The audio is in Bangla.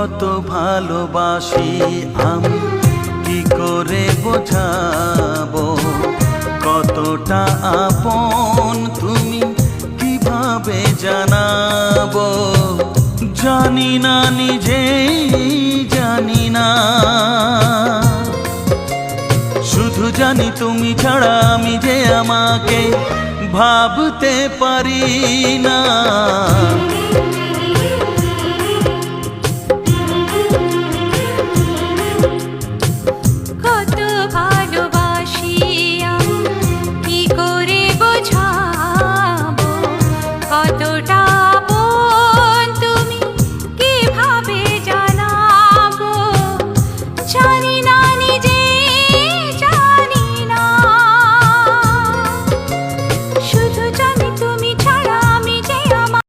কত ভালোবাসি আমি কি করে বোঝাবো, কতটা আপন তুমি কিভাবে জানাবো। জানি না নিজেই জানি না, শুধু জানি তুমি ছাড়া আমি যে আমাকে ভাবতে পারি না। কত ভালোবাসি আমি কি করে বোঝাবো, কতটা